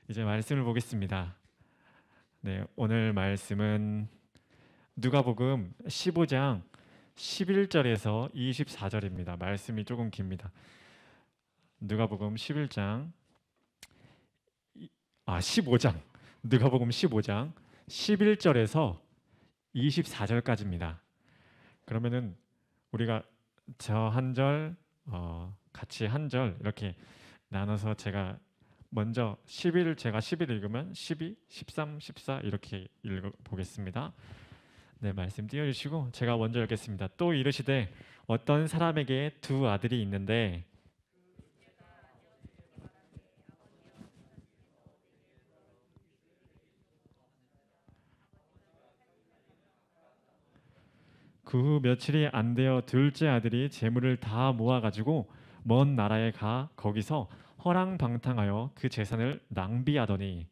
이제 말씀을 보겠습니다. 네, 오늘 말씀은 누가복음 15장 11절에서 24절입니다. 말씀이 조금 깁니다. 누가복음 11장 15장 누가복음 15장 11절에서 24절까지입니다. 그러면은 우리가 저 한 절 같이 한 절 이렇게 나눠서 제가 먼저 11 제가 11 읽으면 12, 13, 14 이렇게 읽어 보겠습니다. 네, 말씀 띄워 주시고 제가 먼저 읽겠습니다. 또 이르시되 어떤 사람에게 두 아들이 있는데 그 후 며칠이 안 되어 둘째 아들이 재물을 다 모아 가지고 먼 나라에 가 거기서 허랑방탕하여 그 재산을 낭비하더니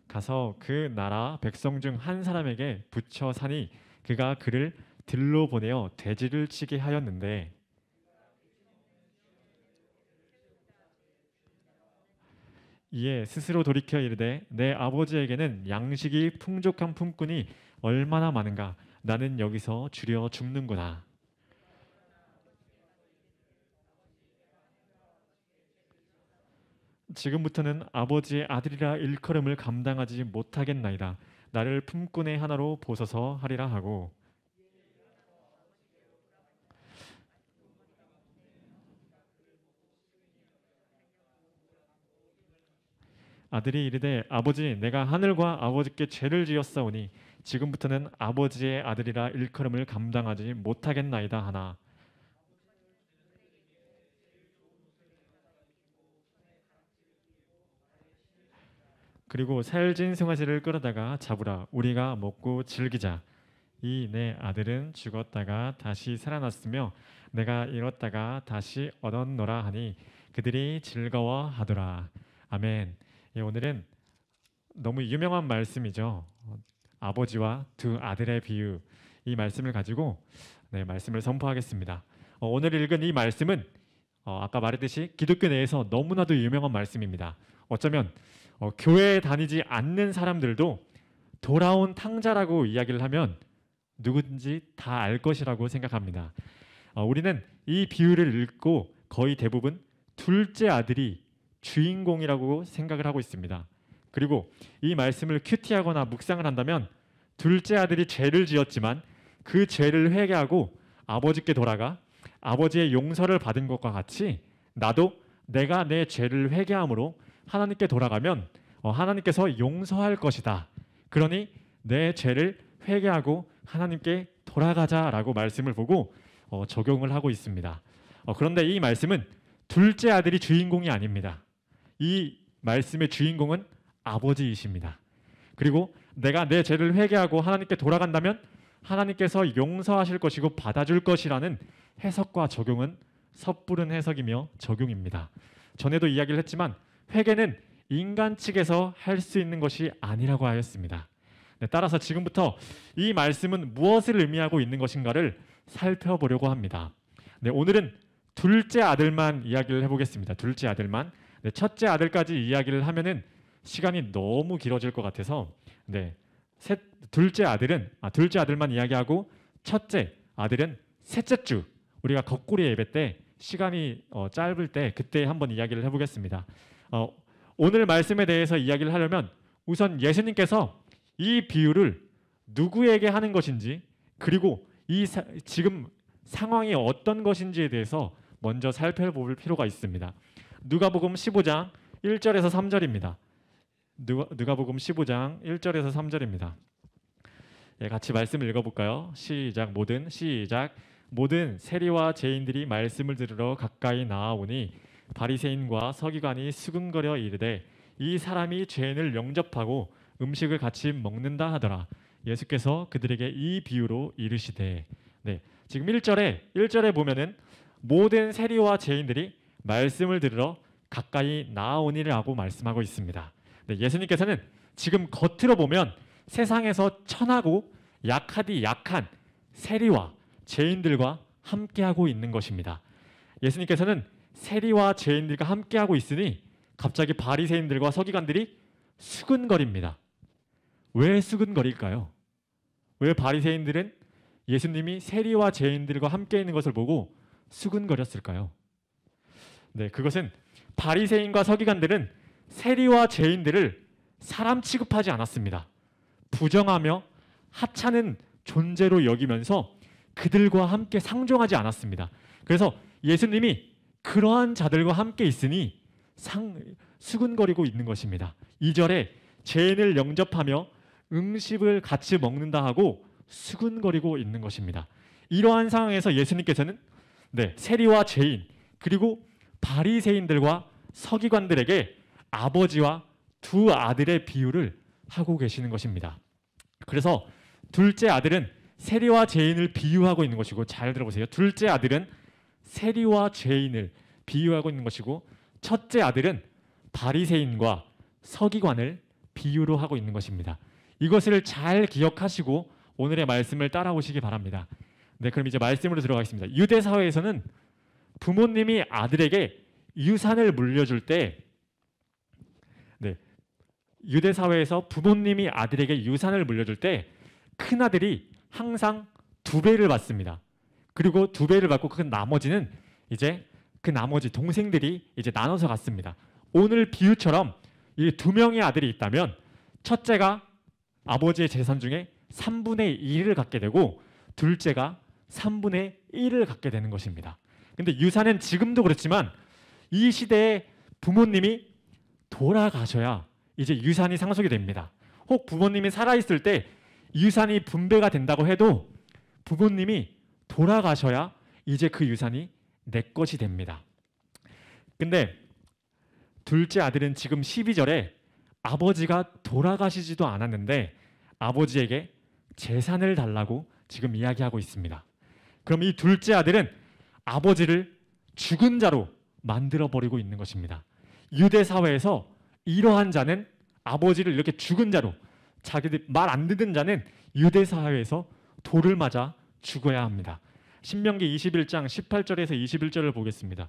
가서 그 나라 백성 중 한 사람에게 붙여 사니 그가 그를 들로 보내어 돼지를 치게 하였는데 이에 스스로 돌이켜 이르되 내 아버지에게는 양식이 풍족한 품꾼이 얼마나 많은가 나는 여기서 주려 죽는구나. 지금부터는 아버지의 아들이라 일컬음을 감당하지 못하겠나이다. 나를 품꾼의 하나로 보소서 하리라 하고 아들이 이르되 아버지 내가 하늘과 아버지께 죄를 지었사오니 지금부터는 아버지의 아들이라 일컬음을 감당하지 못하겠나이다 하나 그리고 살진 송아지를 끌어다가 잡으라 우리가 먹고 즐기자 이 내 아들은 죽었다가 다시 살아났으며 내가 잃었다가 다시 얻었노라 하니 그들이 즐거워하더라. 아멘. 예, 오늘은 너무 유명한 말씀이죠. 아버지와 두 아들의 비유 이 말씀을 가지고 말씀을 선포하겠습니다. 오늘 읽은 이 말씀은 아까 말했듯이 기독교 내에서 너무나도 유명한 말씀입니다. 어쩌면 교회에 다니지 않는 사람들도 돌아온 탕자라고 이야기를 하면 누군지 다 알 것이라고 생각합니다. 우리는 이 비유를 읽고 거의 대부분 둘째 아들이 주인공이라고 생각을 하고 있습니다. 그리고 이 말씀을 큐티하거나 묵상을 한다면 둘째 아들이 죄를 지었지만 그 죄를 회개하고 아버지께 돌아가 아버지의 용서를 받은 것과 같이 나도 내가 내 죄를 회개함으로 하나님께 돌아가면 하나님께서 용서할 것이다. 그러니 내 죄를 회개하고 하나님께 돌아가자라고 말씀을 보고 적용을 하고 있습니다. 그런데 이 말씀은 둘째 아들이 주인공이 아닙니다. 이 말씀의 주인공은 아버지이십니다. 그리고 내가 내 죄를 회개하고 하나님께 돌아간다면 하나님께서 용서하실 것이고 받아줄 것이라는 해석과 적용은 섣부른 해석이며 적용입니다. 전에도 이야기를 했지만 회개는 인간 측에서 할 수 있는 것이 아니라고 하였습니다. 따라서 지금부터 이 말씀은 무엇을 의미하고 있는 것인가를 살펴보려고 합니다. 오늘은 둘째 아들만 이야기를 해보겠습니다. 둘째 아들만. 첫째 아들까지 이야기를 하면은 시간이 너무 길어질 것 같아서 둘째 아들만 이야기하고 첫째 아들은 셋째 주 우리가 거꾸리 예배 때 시간이 짧을 때 그때 한번 이야기를 해보겠습니다. 오늘 말씀에 대해서 이야기를 하려면 우선 예수님께서 이 비유를 누구에게 하는 것인지 그리고 지금 상황이 어떤 것인지에 대해서 먼저 살펴볼 필요가 있습니다. 누가복음 15장 1절에서 3절입니다. 누가복음 15장 1절에서 3절입니다. 같이 말씀을 읽어볼까요? 시작. 모든 세리와 죄인들이 말씀을 들으러 가까이 나아오니 바리새인과 서기관이 수근거려 이르되 이 사람이 죄인을 영접하고 음식을 같이 먹는다 하더라. 예수께서 그들에게 이 비유로 이르시되 지금 1절에 보면은 모든 세리와 죄인들이 말씀을 들으러 가까이 나아오니라고 말씀하고 있습니다. 예수님께서는 지금 겉으로 보면 세상에서 천하고 약하디 약한 세리와 죄인들과 함께하고 있는 것입니다. 예수님께서는 세리와 죄인들과 함께하고 있으니 갑자기 바리새인들과 서기관들이 수근거립니다. 왜 수근거릴까요? 왜 바리새인들은 예수님이 세리와 죄인들과 함께 있는 것을 보고 수근거렸을까요? 네, 그것은 바리새인과 서기관들은 세리와 죄인들을 사람 취급하지 않았습니다. 부정하며 하찮은 존재로 여기면서 그들과 함께 상종하지 않았습니다. 그래서 예수님이 그러한 자들과 함께 있으니 수근거리고 있는 것입니다. 2절에 죄인을 영접하며 음식을 같이 먹는다 하고 수근거리고 있는 것입니다. 이러한 상황에서 예수님께서는 세리와 죄인 그리고 바리새인들과 서기관들에게 아버지와 두 아들의 비유를 하고 계시는 것입니다. 그래서 둘째 아들은 세리와 죄인을 비유하고 있는 것이고, 잘 들어보세요. 둘째 아들은 세리와 죄인을 비유하고 있는 것이고, 첫째 아들은 바리새인과 서기관을 비유로 하고 있는 것입니다. 이것을 잘 기억하시고 오늘의 말씀을 따라오시기 바랍니다. 네, 그럼 이제 말씀으로 들어가겠습니다. 유대 사회에서는 부모님이 아들에게 유산을 물려줄 때, 유대 사회에서 부모님이 아들에게 유산을 물려줄 때 큰 아들이 항상 2배를 받습니다. 그리고 2배를 받고 그 나머지는 이제 그 나머지 동생들이 이제 나눠서 갖습니다. 오늘 비유처럼 이 2명의 아들이 있다면 첫째가 아버지의 재산 중에 3분의 1을 갖게 되고 둘째가 3분의 1을 갖게 되는 것입니다. 근데 유산은 지금도 그렇지만 이 시대에 부모님이 돌아가셔야 이제 유산이 상속이 됩니다. 혹 부모님이 살아있을 때 유산이 분배가 된다고 해도 부모님이 돌아가셔야 이제 그 유산이 내 것이 됩니다. 근데 둘째 아들은 지금 12절에 아버지가 돌아가시지도 않았는데 아버지에게 재산을 달라고 지금 이야기하고 있습니다. 그럼 이 둘째 아들은 아버지를 죽은 자로 만들어버리고 있는 것입니다. 유대 사회에서 이러한 자는 아버지를 이렇게 죽은 자로, 자기들 말 안 듣는 자는 유대 사회에서 돌을 맞아 죽어야 합니다. 신명기 21장 18절에서 21절을 보겠습니다.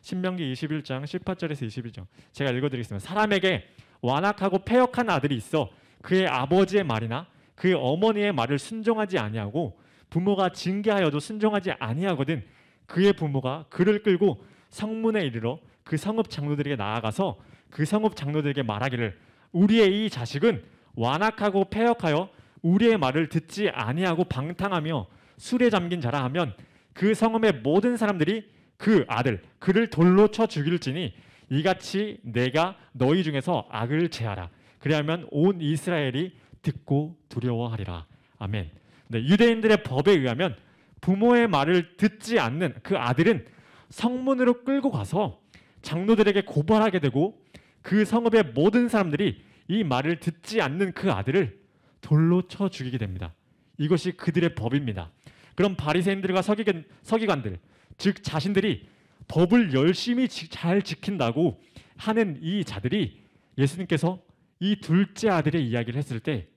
신명기 21장 18절에서 21절 제가 읽어드리겠습니다. 사람에게 완악하고 패역한 아들이 있어 그의 아버지의 말이나 그의 어머니의 말을 순종하지 아니하고 부모가 징계하여도 순종하지 아니하거든 그의 부모가 그를 끌고 성문에 이르러 그 성읍 장로들에게 나아가서 그 성읍 장로들에게 말하기를 우리의 이 자식은 완악하고 패역하여 우리의 말을 듣지 아니하고 방탕하며 술에 잠긴 자라 하면 그 성읍의 모든 사람들이 그 아들 그를 돌로 쳐 죽일지니 이같이 내가 너희 중에서 악을 제하라. 그리하면 온 이스라엘이 듣고 두려워하리라. 아멘. 네, 유대인들의 법에 의하면 부모의 말을 듣지 않는 그 아들은 성문으로 끌고 가서 장로들에게 고발하게 되고 그 성읍의 모든 사람들이 이 말을 듣지 않는 그 아들을 돌로 쳐 죽이게 됩니다. 이것이 그들의 법입니다. 그럼 바리새인들과 서기관들, 즉 자신들이 법을 열심히 잘 지킨다고 하는 이 자들이 예수님께서 이 둘째 아들의 이야기를 했을 때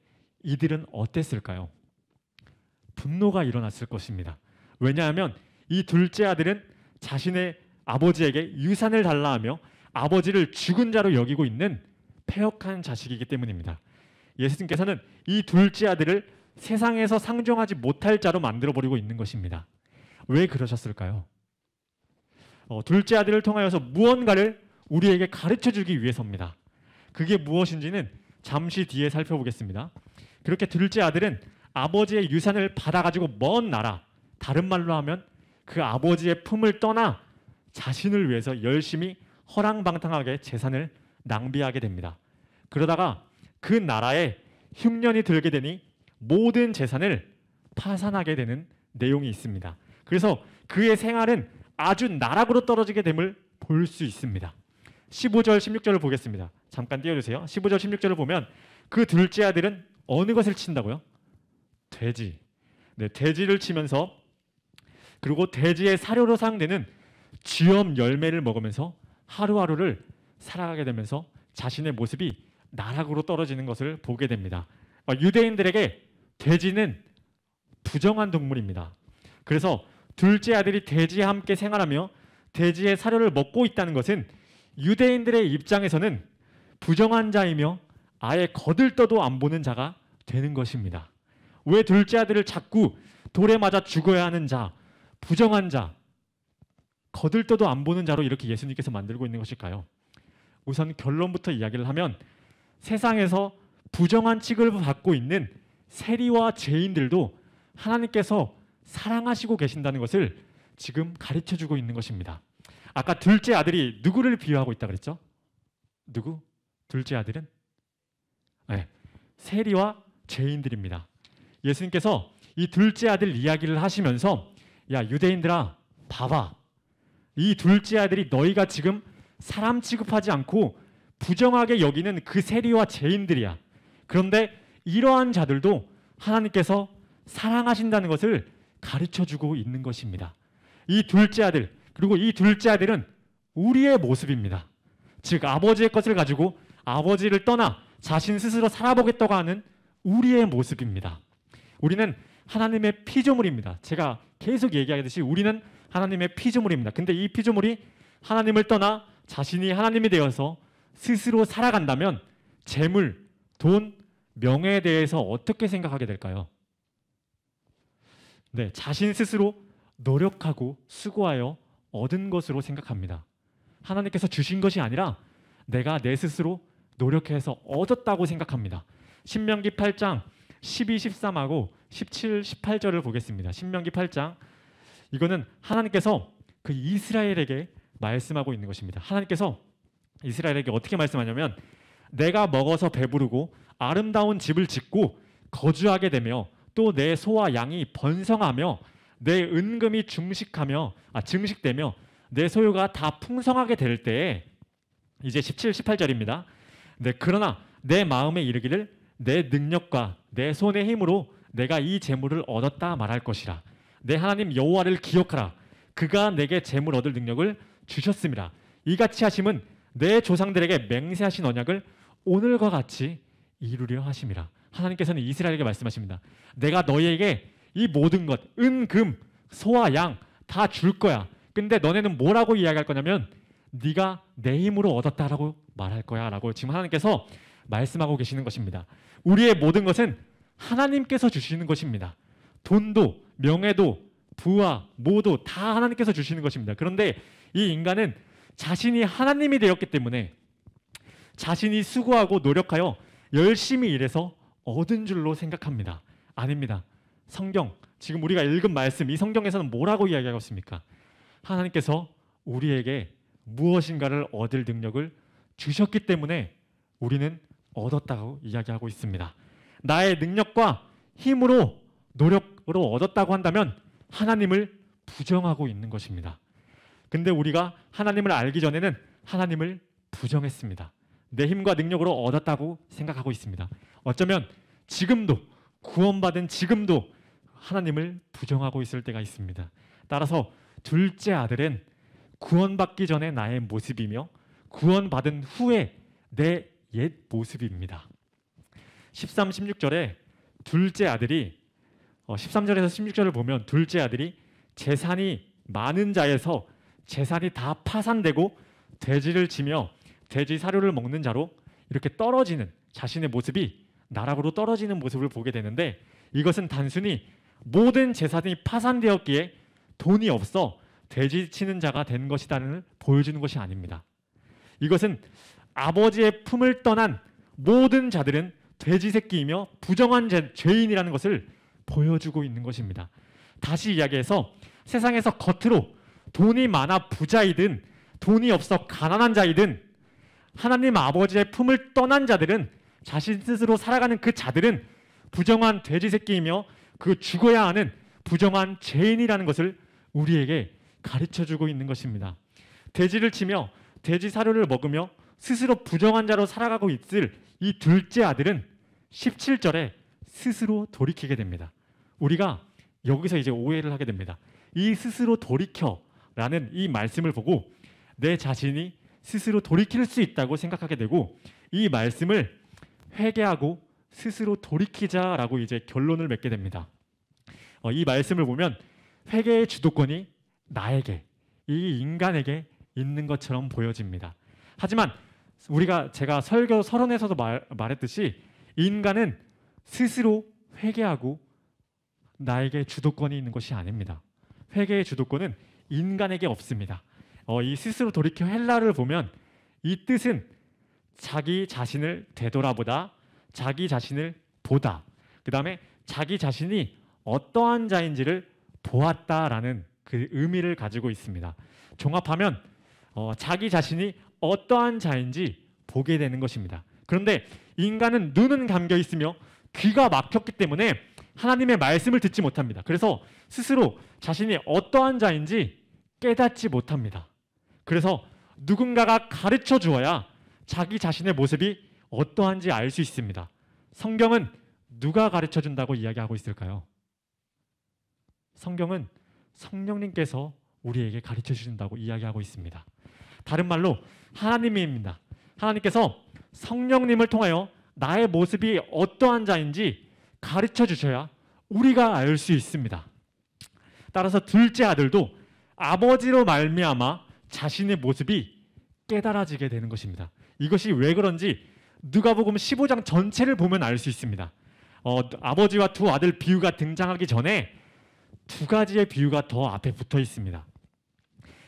이들은 어땠을까요? 분노가 일어났을 것입니다. 왜냐하면 이 둘째 아들은 자신의 아버지에게 유산을 달라 하며 아버지를 죽은 자로 여기고 있는 패역한 자식이기 때문입니다. 예수님께서는 이 둘째 아들을 세상에서 상종하지 못할 자로 만들어버리고 있는 것입니다. 왜 그러셨을까요? 둘째 아들을 통하여서 무언가를 우리에게 가르쳐주기 위해서입니다. 그게 무엇인지는 잠시 뒤에 살펴보겠습니다. 그렇게 둘째 아들은 아버지의 유산을 받아가지고 먼 나라, 다른 말로 하면 그 아버지의 품을 떠나 자신을 위해서 열심히 허랑방탕하게 재산을 낭비하게 됩니다. 그러다가 그 나라에 흉년이 들게 되니 모든 재산을 파산하게 되는 내용이 있습니다. 그래서 그의 생활은 아주 나락으로 떨어지게 됨을 볼 수 있습니다. 15절 16절을 보겠습니다. 잠깐 띄워주세요. 15절 16절을 보면 그 둘째 아들은 어느 것을 친다고요? 돼지. 네, 돼지를 치면서 그리고 돼지의 사료로 사용되는 쥐엄 열매를 먹으면서 하루하루를 살아가게 되면서 자신의 모습이 나락으로 떨어지는 것을 보게 됩니다. 유대인들에게 돼지는 부정한 동물입니다. 그래서 둘째 아들이 돼지와 함께 생활하며 돼지의 사료를 먹고 있다는 것은 유대인들의 입장에서는 부정한 자이며 아예 거들떠도 안 보는 자가 되는 것입니다. 왜 둘째 아들을 자꾸 돌에 맞아 죽어야 하는 자, 부정한 자, 거들떠도 안 보는 자로 이렇게 예수님께서 만들고 있는 것일까요? 우선 결론부터 이야기를 하면 세상에서 부정한 취급을 받고 있는 세리와 죄인들도 하나님께서 사랑하시고 계신다는 것을 지금 가르쳐주고 있는 것입니다. 아까 둘째 아들이 누구를 비유하고 있다 그랬죠? 누구? 둘째 아들은? 네, 세리와 죄인들입니다. 예수님께서 이 둘째 아들 이야기를 하시면서 야 유대인들아 봐봐, 이 둘째 아들이 너희가 지금 사람 취급하지 않고 부정하게 여기는 그 세리와 죄인들이야. 그런데 이러한 자들도 하나님께서 사랑하신다는 것을 가르쳐주고 있는 것입니다. 이 둘째 아들, 그리고 이 둘째 아들은 우리의 모습입니다. 즉 아버지의 것을 가지고 아버지를 떠나 자신 스스로 살아보겠다고 하는 우리의 모습입니다. 우리는 하나님의 피조물입니다. 제가 계속 얘기하듯이 우리는 하나님의 피조물입니다. 근데 이 피조물이 하나님을 떠나 자신이 하나님이 되어서 스스로 살아간다면 재물, 돈, 명예에 대해서 어떻게 생각하게 될까요? 네, 자신 스스로 노력하고 수고하여 얻은 것으로 생각합니다. 하나님께서 주신 것이 아니라 내가 내 스스로 노력해서 얻었다고 생각합니다. 신명기 8장 12, 13하고 17, 18절을 보겠습니다. 신명기 8장, 이거는 하나님께서 그 이스라엘에게 말씀하고 있는 것입니다. 하나님께서 이스라엘에게 어떻게 말씀하냐면 내가 먹어서 배부르고 아름다운 집을 짓고 거주하게 되며 또 내 소와 양이 번성하며 내 은금이 증식되며 내 소유가 다 풍성하게 될 때에, 이제 17, 18절입니다. 네, 그러나 내 마음에 이르기를 내 능력과 내 손의 힘으로 내가 이 재물을 얻었다 말할 것이라. 내 하나님 여호와를 기억하라. 그가 내게 재물 얻을 능력을 주셨습니다. 이같이 하심은 내 조상들에게 맹세하신 언약을 오늘과 같이 이루려 하심이라. 하나님께서는 이스라엘에게 말씀하십니다. 내가 너희에게 이 모든 것, 은, 금, 소와 양 다 줄 거야. 근데 너네는 뭐라고 이야기할 거냐면 네가 내 힘으로 얻었다라고 말할 거야 라고 지금 하나님께서 말씀하고 계시는 것입니다. 우리의 모든 것은 하나님께서 주시는 것입니다. 돈도 명예도 부와 모도 다 하나님께서 주시는 것입니다. 그런데 이 인간은 자신이 하나님이 되었기 때문에 자신이 수고하고 노력하여 열심히 일해서 얻은 줄로 생각합니다. 아닙니다. 성경, 지금 우리가 읽은 말씀, 이 성경에서는 뭐라고 이야기하고 있습니까? 하나님께서 우리에게 무엇인가를 얻을 능력을 주셨기 때문에 우리는 얻었다고 이야기하고 있습니다. 나의 능력과 힘으로 노력으로 얻었다고 한다면 하나님을 부정하고 있는 것입니다. 근데 우리가 하나님을 알기 전에는 하나님을 부정했습니다. 내 힘과 능력으로 얻었다고 생각하고 있습니다. 어쩌면 지금도, 구원받은 지금도 하나님을 부정하고 있을 때가 있습니다. 따라서 둘째 아들은 구원받기 전에 나의 모습이며 구원받은 후에 내 옛 모습입니다. 13, 16절에 둘째 아들이 13절에서 16절을 보면 둘째 아들이 재산이 많은 자에서 재산이 다 파산되고 돼지를 치며 돼지 사료를 먹는 자로 이렇게 떨어지는 자신의 모습이 나락으로 떨어지는 모습을 보게 되는데, 이것은 단순히 모든 재산이 파산되었기에 돈이 없어 돼지 치는 자가 된 것이다를 보여주는 것이 아닙니다. 이것은 아버지의 품을 떠난 모든 자들은 돼지 새끼이며 부정한 죄인이라는 것을 보여주고 있는 것입니다. 다시 이야기해서 세상에서 겉으로 돈이 많아 부자이든 돈이 없어 가난한 자이든 하나님 아버지의 품을 떠난 자들은, 자신 스스로 살아가는 그 자들은 부정한 돼지 새끼이며 그 죽어야 하는 부정한 죄인이라는 것을 우리에게 가르쳐주고 있는 것입니다. 돼지를 치며 돼지 사료를 먹으며 스스로 부정한 자로 살아가고 있을 이 둘째 아들은 17절에 스스로 돌이키게 됩니다. 우리가 여기서 이제 오해를 하게 됩니다. 이 스스로 돌이켜라는 이 말씀을 보고 내 자신이 스스로 돌이킬 수 있다고 생각하게 되고, 이 말씀을 회개하고 스스로 돌이키자라고 이제 결론을 맺게 됩니다. 이 말씀을 보면 회개의 주도권이 나에게, 이 인간에게 있는 것처럼 보여집니다. 하지만 제가 설교 서론에서도 말했듯이 인간은 스스로 회개하고 나에게 주도권이 있는 것이 아닙니다. 회개의 주도권은 인간에게 없습니다. 이 스스로 돌이켜 헬라를 보면 이 뜻은 자기 자신을 되돌아보다, 자기 자신을 보다, 그 다음에 자기 자신이 어떠한 자인지를 보았다라는 그 의미를 가지고 있습니다. 종합하면 자기 자신이 어떠한 자인지 보게 되는 것입니다. 그런데 인간은 눈은 감겨 있으며 귀가 막혔기 때문에 하나님의 말씀을 듣지 못합니다. 그래서 스스로 자신이 어떠한 자인지 깨닫지 못합니다. 그래서 누군가가 가르쳐 주어야 자기 자신의 모습이 어떠한지 알 수 있습니다. 성경은 누가 가르쳐 준다고 이야기하고 있을까요? 성경은 성령님께서 우리에게 가르쳐 주신다고 이야기하고 있습니다. 다른 말로 하나님입니다. 하나님께서 성령님을 통하여 나의 모습이 어떠한 자인지 가르쳐 주셔야 우리가 알 수 있습니다. 따라서 둘째 아들도 아버지로 말미암아 자신의 모습이 깨달아지게 되는 것입니다. 이것이 왜 그런지 누가복음 15장 전체를 보면 알 수 있습니다. 아버지와 두 아들 비유가 등장하기 전에 두 가지의 비유가 더 앞에 붙어 있습니다.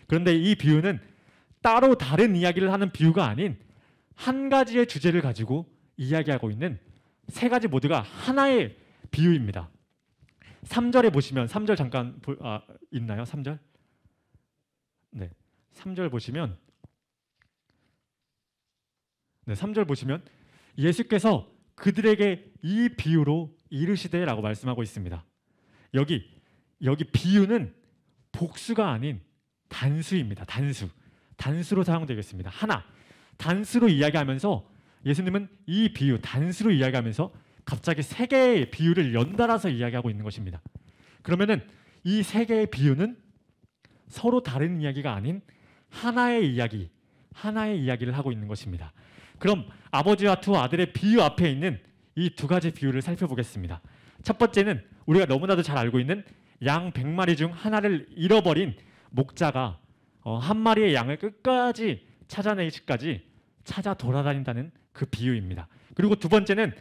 그런데 이 비유는 따로 다른 이야기를 하는 비유가 아닌 한 가지의 주제를 가지고 이야기하고 있는 세 가지 모두가 하나의 비유입니다. 3절에 보시면 3절 잠깐 있나요? 3절? 네. 3절 보시면 3절 보시면 예수께서 그들에게 이 비유로 이르시되라고 말씀하고 있습니다. 여기 비유는 복수가 아닌 단수입니다. 단수로 사용되겠습니다. 하나. 단수로 이야기하면서 예수님은 이 비유 단수로 이야기하면서 갑자기 세 개의 비유를 연달아서 이야기하고 있는 것입니다. 그러면은 이 세 개의 비유는 서로 다른 이야기가 아닌 하나의 이야기를 하고 있는 것입니다. 그럼 아버지와 두 아들의 비유 앞에 있는 이 두 가지 비유를 살펴보겠습니다. 첫 번째는 우리가 너무나도 잘 알고 있는 양 100마리 중 하나를 잃어버린 목자가 한 마리의 양을 끝까지 찾아내기까지 찾아 돌아다닌다는 그 비유입니다. 그리고 두 번째는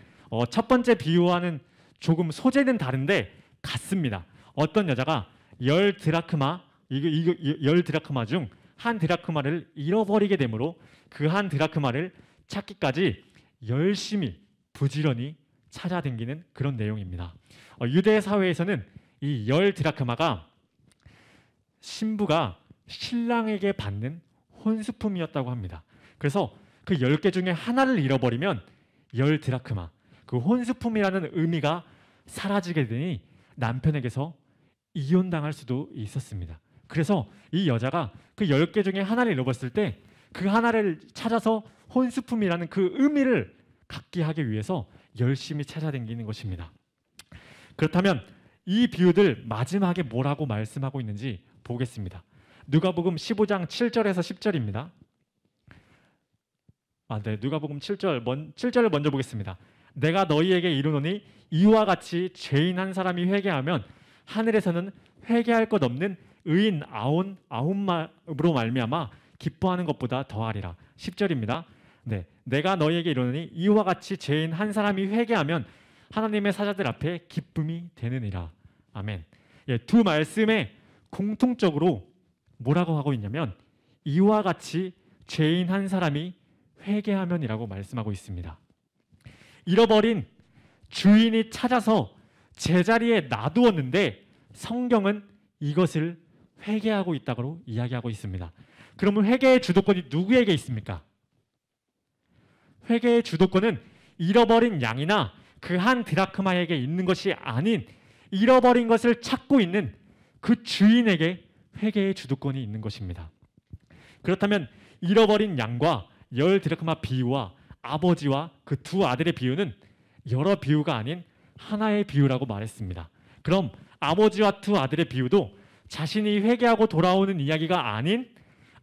첫 번째 비유와는 조금 소재는 다른데 같습니다. 어떤 여자가 10드라크마 중 한 드라크마를 잃어버리게 되므로 그 한 드라크마를 찾기까지 열심히 부지런히 찾아다니는 그런 내용입니다. 유대 사회에서는 이 10드라크마가 신부가 신랑에게 받는 혼수품이었다고 합니다. 그래서 그 10개 중에 하나를 잃어버리면 10드라크마, 그 혼수품이라는 의미가 사라지게 되니 남편에게서 이혼당할 수도 있었습니다. 그래서 이 여자가 그 10개 중에 하나를 잃어버렸을 때 그 하나를 찾아서 혼수품이라는 그 의미를 갖게 하기 위해서 열심히 찾아다니는 것입니다. 그렇다면 이 비유들 마지막에 뭐라고 말씀하고 있는지 보겠습니다. 누가복음 15장 7절에서 10절입니다. 누가복음 7절을 먼저 보겠습니다. 내가 너희에게 이르노니 이와 같이 죄인 한 사람이 회개하면 하늘에서는 회개할 것 없는 의인 아홉으로 말미암아 기뻐하는 것보다 더하리라. 10절입니다. 네, 내가 너희에게 이르노니 이와 같이 죄인 한 사람이 회개하면 하나님의 사자들 앞에 기쁨이 되느니라. 아멘. 두 말씀에 공통적으로 뭐라고 하고 있냐면 이와 같이 죄인 한 사람이 회개하면이라고 말씀하고 있습니다. 잃어버린 주인이 찾아서 제자리에 놔두었는데 성경은 이것을 회개하고 있다고 이야기하고 있습니다. 그러면 회개의 주도권이 누구에게 있습니까? 회개의 주도권은 잃어버린 양이나 그 한 드라크마에게 있는 것이 아닌 잃어버린 것을 찾고 있는 그 주인에게 회개의 주도권이 있는 것입니다. 그렇다면 잃어버린 양과 10드라크마 비유와 아버지와 그 두 아들의 비유는 여러 비유가 아닌 하나의 비유라고 말했습니다. 그럼 아버지와 두 아들의 비유도 자신이 회개하고 돌아오는 이야기가 아닌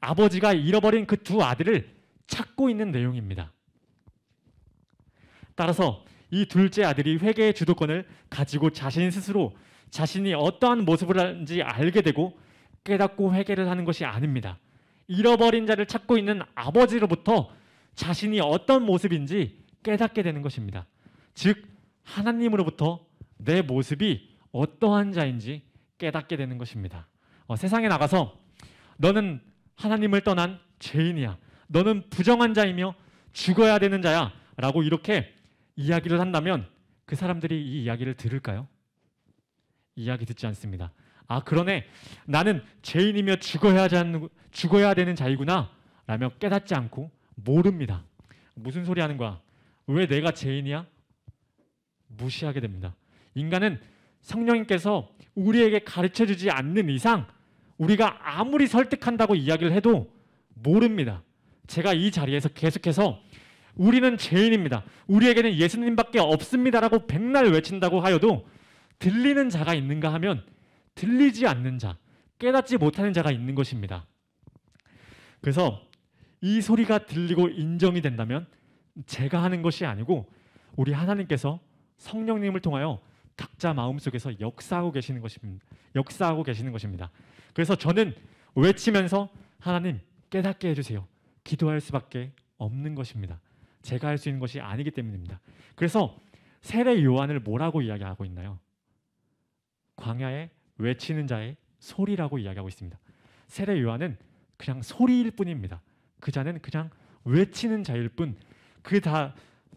아버지가 잃어버린 그 두 아들을 찾고 있는 내용입니다. 따라서 이 둘째 아들이 회개의 주도권을 가지고 자신 스스로 자신이 어떠한 모습을 하는지 알게 되고 깨닫고 회개를 하는 것이 아닙니다. 잃어버린 자를 찾고 있는 아버지로부터 자신이 어떤 모습인지 깨닫게 되는 것입니다. 즉 하나님으로부터 내 모습이 어떠한 자인지 깨닫게 되는 것입니다. 세상에 나가서 너는 하나님을 떠난 죄인이야, 너는 부정한 자이며 죽어야 되는 자야 라고 이렇게 이야기를 한다면 그 사람들이 이 이야기를 들을까요? 이야기 듣지 않습니다. 아, 그러네, 나는 죄인이며 죽어야 되는 자이구나 라며 깨닫지 않고 모릅니다. 무슨 소리 하는 거야? 왜 내가 죄인이야? 무시하게 됩니다. 인간은 성령님께서 우리에게 가르쳐주지 않는 이상 우리가 아무리 설득한다고 이야기를 해도 모릅니다. 제가 이 자리에서 계속해서 우리는 죄인입니다, 우리에게는 예수님밖에 없습니다라고 백날 외친다고 하여도 들리는 자가 있는가 하면 들리지 않는 자, 깨닫지 못하는 자가 있는 것입니다. 그래서 이 소리가 들리고 인정이 된다면 제가 하는 것이 아니고 우리 하나님께서 성령님을 통하여 각자 마음속에서 역사하고 계시는 것입니다. 그래서 저는 외치면서 하나님 깨닫게 해주세요, 기도할 수밖에 없는 것입니다. 제가 할 수 있는 것이 아니기 때문입니다. 그래서 세례 요한을 뭐라고 이야기하고 있나요? 광야에 외치는 자의 소리라고 이야기하고 있습니다. 세례 요한은 그냥 소리일 뿐입니다. 그 자는 그냥 외치는 자일 뿐,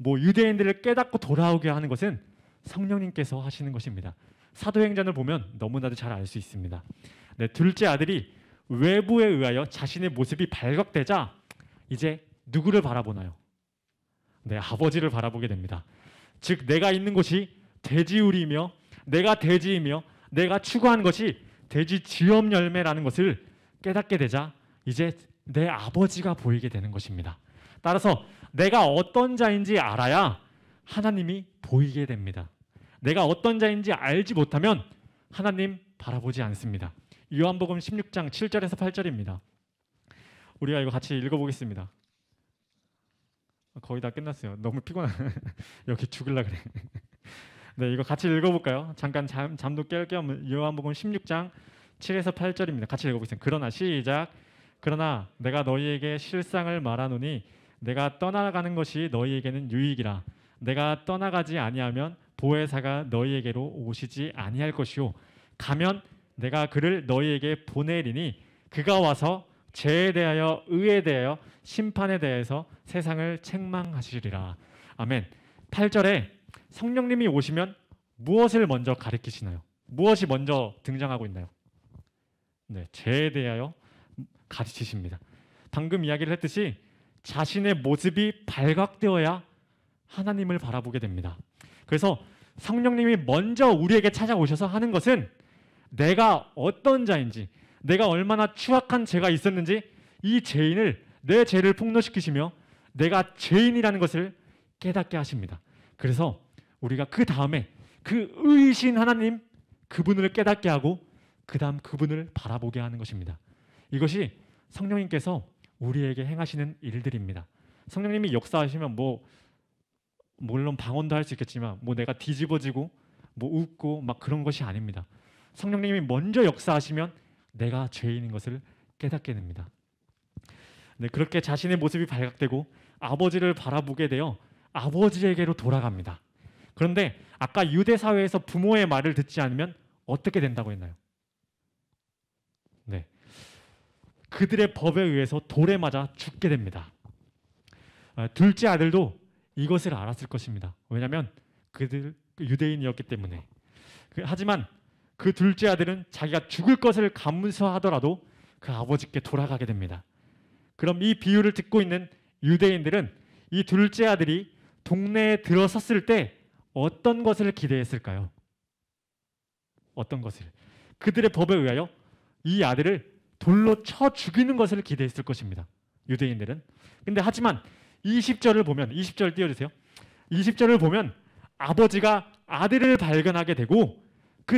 유대인들을 깨닫고 돌아오게 하는 것은 성령님께서 하시는 것입니다. 사도행전을 보면 너무나도 잘 알 수 있습니다. 네, 둘째 아들이 외부에 의하여 자신의 모습이 발각되자 이제 누구를 바라보나요? 네, 아버지를 바라보게 됩니다. 즉 내가 있는 곳이 돼지우리이며 내가 돼지이며 내가 추구하는 것이 돼지 쥐엄 열매라는 것을 깨닫게 되자 이제 내 아버지가 보이게 되는 것입니다. 따라서 내가 어떤 자인지 알아야 하나님이 보이게 됩니다. 내가 어떤 자인지 알지 못하면 하나님 바라보지 않습니다. 요한복음 16장 7절에서 8절입니다. 우리가 이거 같이 읽어보겠습니다. 거의 다 끝났어요. 너무 피곤해. 여기 죽을라 그래. 네, 이거 같이 읽어볼까요? 잠깐 잠도 깰 겸 요한복음 16장 7에서 8절입니다. 같이 읽어보겠습니다. 그러나 시작. 그러나 내가 너희에게 실상을 말하노니 내가 떠나가는 것이 너희에게는 유익이라. 내가 떠나가지 아니하면 보혜사가 너희에게로 오시지 아니할 것이요 가면 내가 그를 너희에게 보내리니 그가 와서 죄에 대하여 의에 대하여 심판에 대해서 세상을 책망하시리라. 아멘. 8절에 성령님이 오시면 무엇을 먼저 가리키시나요? 무엇이 먼저 등장하고 있나요? 네, 죄에 대하여 가르치십니다. 방금 이야기를 했듯이 자신의 모습이 발각되어야 하나님을 바라보게 됩니다. 그래서 성령님이 먼저 우리에게 찾아오셔서 하는 것은 내가 어떤 자인지, 내가 얼마나 추악한 죄가 있었는지 이 죄인을, 내 죄를 폭로시키시며 내가 죄인이라는 것을 깨닫게 하십니다. 그래서 우리가 그 다음에 그 의이신 하나님, 그분을 깨닫게 하고 그 다음 그분을 바라보게 하는 것입니다. 이것이 성령님께서 우리에게 행하시는 일들입니다. 성령님이 역사하시면 물론 방언도 할 수 있겠지만 내가 뒤집어지고 웃고 막 그런 것이 아닙니다. 성령님이 먼저 역사하시면 내가 죄인인 것을 깨닫게 됩니다. 네, 그렇게 자신의 모습이 발각되고 아버지를 바라보게 되어 아버지에게로 돌아갑니다. 그런데 아까 유대 사회에서 부모의 말을 듣지 않으면 어떻게 된다고 했나요? 네, 그들의 법에 의해서 돌에 맞아 죽게 됩니다. 둘째 아들도 이것을 알았을 것입니다. 왜냐하면 그들 유대인이었기 때문에. 하지만 그 둘째 아들은 자기가 죽을 것을 감수하더라도 그 아버지께 돌아가게 됩니다. 그럼 이 비유를 듣고 있는 유대인들은 이 둘째 아들이 동네에 들어섰을 때 어떤 것을 기대했을까요? 어떤 것을? 그들의 법에 의하여 이 아들을 돌로 쳐 죽이는 것을 기대했을 것입니다. 유대인들은. 근데 하지만 20절을 보면, 20절 띄워주세요. 20절을 보면 아버지가 아들을 발견하게 되고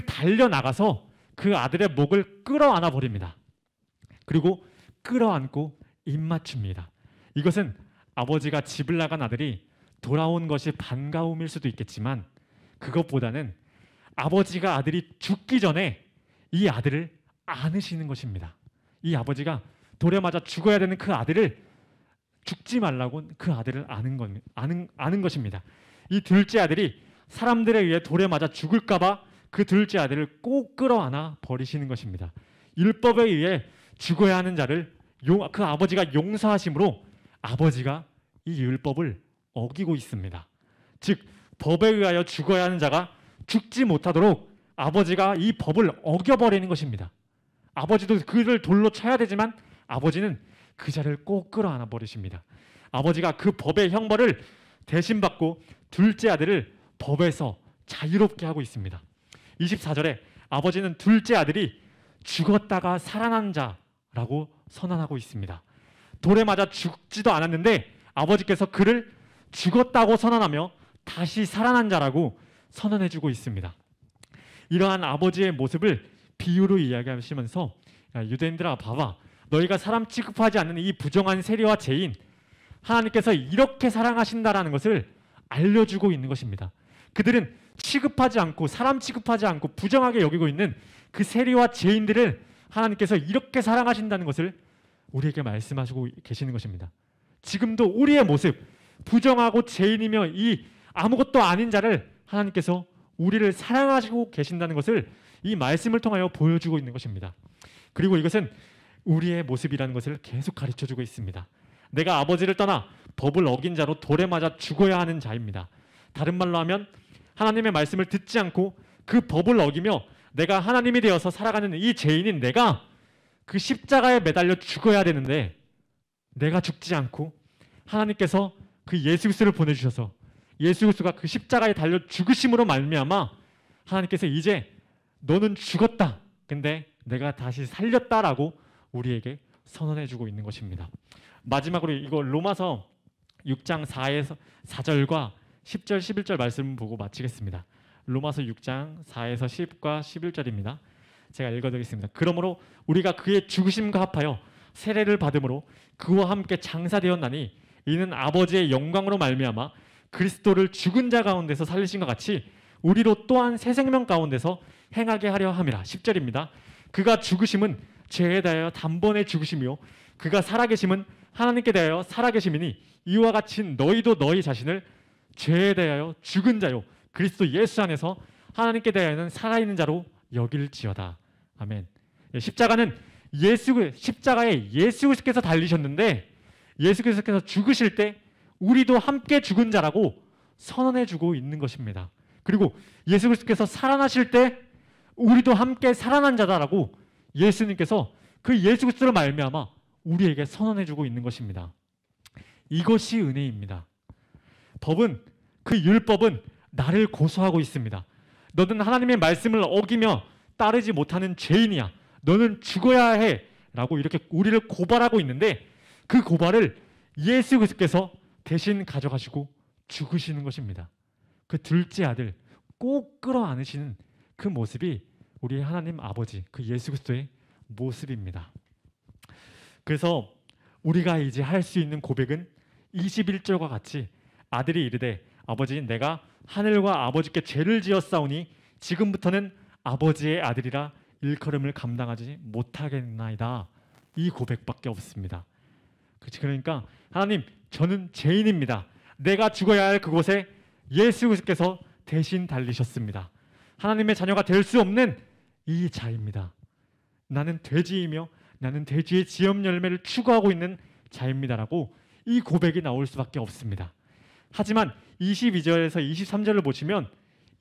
달려나가서 그 아들의 목을 끌어안아 버립니다. 그리고 끌어안고 입맞춥니다. 이것은 아버지가 집을 나간 아들이 돌아온 것이 반가움일 수도 있겠지만 그것보다는 아버지가 아들이 죽기 전에 이 아들을 않으시는 것입니다. 이 아버지가 돌에 맞아 죽어야 되는 그 아들을 죽지 말라고 그 아들을 아는 것입니다. 이 둘째 아들이 사람들에 의해 돌에 맞아 죽을까 봐 그 둘째 아들을 꼭 끌어안아 버리시는 것입니다. 율법에 의해 죽어야 하는 자를 그 아버지가 용서하심으로 아버지가 이 율법을 어기고 있습니다. 즉 법에 의하여 죽어야 하는 자가 죽지 못하도록 아버지가 이 법을 어겨버리는 것입니다. 아버지도 그를 돌로 쳐야 되지만 아버지는 그 자를 꼭 끌어안아 버리십니다. 아버지가 그 법의 형벌을 대신 받고 둘째 아들을 법에서 자유롭게 하고 있습니다. 24절에 아버지는 둘째 아들이 죽었다가 살아난 자라고 선언하고 있습니다. 돌에 맞아 죽지도 않았는데 아버지께서 그를 죽었다고 선언하며 다시 살아난 자라고 선언해주고 있습니다. 이러한 아버지의 모습을 비유로 이야기하시면서 유대인들아 봐봐, 너희가 사람 취급하지 않는 이 부정한 세리와 죄인, 하나님께서 이렇게 사랑하신다라는 것을 알려주고 있는 것입니다. 그들은 취급하지 않고 사람 취급하지 않고 부정하게 여기고 있는 그 세리와 죄인들을 하나님께서 이렇게 사랑하신다는 것을 우리에게 말씀하시고 계시는 것입니다. 지금도 우리의 모습, 부정하고 죄인이며 이 아무것도 아닌 자를 하나님께서 우리를 사랑하시고 계신다는 것을 이 말씀을 통하여 보여주고 있는 것입니다. 그리고 이것은 우리의 모습이라는 것을 계속 가르쳐주고 있습니다. 내가 아버지를 떠나 법을 어긴 자로 돌에 맞아 죽어야 하는 자입니다. 다른 말로 하면 하나님의 말씀을 듣지 않고 그 법을 어기며 내가 하나님이 되어서 살아가는 이 죄인인 내가 그 십자가에 매달려 죽어야 되는데 내가 죽지 않고 하나님께서 그 예수 그리스도를 보내주셔서 예수 그리스도가 그 십자가에 달려 죽으심으로 말미암아 하나님께서 이제 너는 죽었다, 근데 내가 다시 살렸다라고 우리에게 선언해주고 있는 것입니다. 마지막으로 이거 로마서 6장 4절과 10절 11절 말씀 보고 마치겠습니다. 로마서 6장 4에서 10과 11절입니다. 제가 읽어드리겠습니다. 그러므로 우리가 그의 죽으심과 합하여 세례를 받음으로 그와 함께 장사되었나니 이는 아버지의 영광으로 말미암아 그리스도를 죽은 자 가운데서 살리신 것 같이 우리로 또한 새 생명 가운데서 행하게 하려 함이라. 10절입니다. 그가 죽으심은 죄에 대하여 단번에 죽으심이요 그가 살아계심은 하나님께 대하여 살아계심이니 이와 같이 너희도 너희 자신을 죄에 대하여 죽은 자요 그리스도 예수 안에서 하나님께 대하여는 살아있는 자로 여길지어다. 아멘. 십자가는 십자가에 예수 그리스도께서 달리셨는데 예수 그리스도께서 죽으실 때 우리도 함께 죽은 자라고 선언해주고 있는 것입니다. 그리고 예수 그리스도께서 살아나실 때 우리도 함께 살아난 자다라고 예수님께서 그 예수 그리스도를 말미암아 우리에게 선언해주고 있는 것입니다. 이것이 은혜입니다. 그 율법은 나를 고소하고 있습니다. 너는 하나님의 말씀을 어기며 따르지 못하는 죄인이야. 너는 죽어야 해. 라고 이렇게 우리를 고발하고 있는데 그 고발을 예수 그리스도께서 대신 가져가시고 죽으시는 것입니다. 그 둘째 아들 꼭 끌어안으시는 그 모습이 우리 하나님 아버지 그 예수 그리스도의 모습입니다. 그래서 우리가 이제 할 수 있는 고백은 21절과 같이 아들이 이르되 아버지 내가 하늘과 아버지께 죄를 지었사오니 지금부터는 아버지의 아들이라 일컬음을 감당하지 못하겠나이다. 이 고백밖에 없습니다. 그러니까 하나님 저는 죄인입니다. 내가 죽어야 할 그곳에 예수 그리스도께서 대신 달리셨습니다. 하나님의 자녀가 될 수 없는 이 자입니다. 나는 돼지이며 나는 돼지의 지엄 열매를 추구하고 있는 자입니다라고 이 고백이 나올 수밖에 없습니다. 하지만 22절에서 23절을 보시면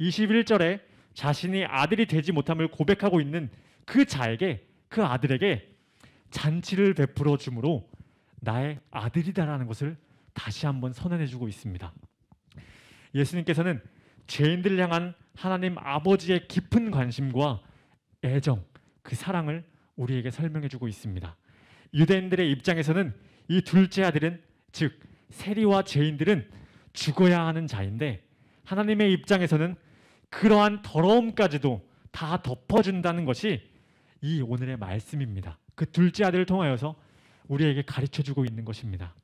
21절에 자신이 아들이 되지 못함을 고백하고 있는 그 자에게 그 아들에게 잔치를 베풀어 주므로 나의 아들이다라는 것을 다시 한번 선언해주고 있습니다. 예수님께서는 죄인들을 향한 하나님 아버지의 깊은 관심과 애정, 그 사랑을 우리에게 설명해주고 있습니다. 유대인들의 입장에서는 이 둘째 아들은 즉 세리와 죄인들은 죽어야 하는 자인데 하나님의 입장에서는 그러한 더러움까지도 다 덮어준다는 것이 이 오늘의 말씀입니다. 그 둘째 아들을 통하여서 우리에게 가르쳐주고 있는 것입니다.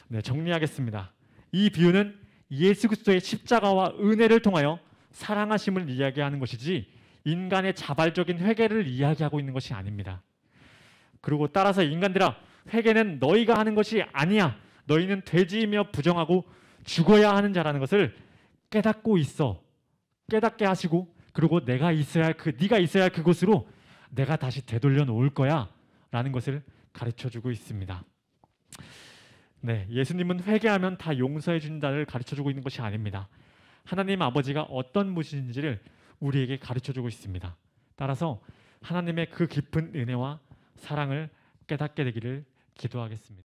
네, 정리하겠습니다. 이 비유는 예수 그리스도의 십자가와 은혜를 통하여 사랑하심을 이야기하는 것이지 인간의 자발적인 회개를 이야기하고 있는 것이 아닙니다. 그리고 따라서 인간들아, 회개는 너희가 하는 것이 아니야. 너희는 돼지이며 부정하고 죽어야 하는 자라는 것을 깨닫고 있어. 깨닫게 하시고, 그리고 네가 있어야 할 그곳으로 내가 다시 되돌려 놓을 거야 라는 것을 가르쳐주고 있습니다. 네, 예수님은 회개하면 다 용서해 준다를 가르쳐주고 있는 것이 아닙니다. 하나님 아버지가 어떤 분이신지를 우리에게 가르쳐주고 있습니다. 따라서 하나님의 그 깊은 은혜와 사랑을 깨닫게 되기를 기도하겠습니다.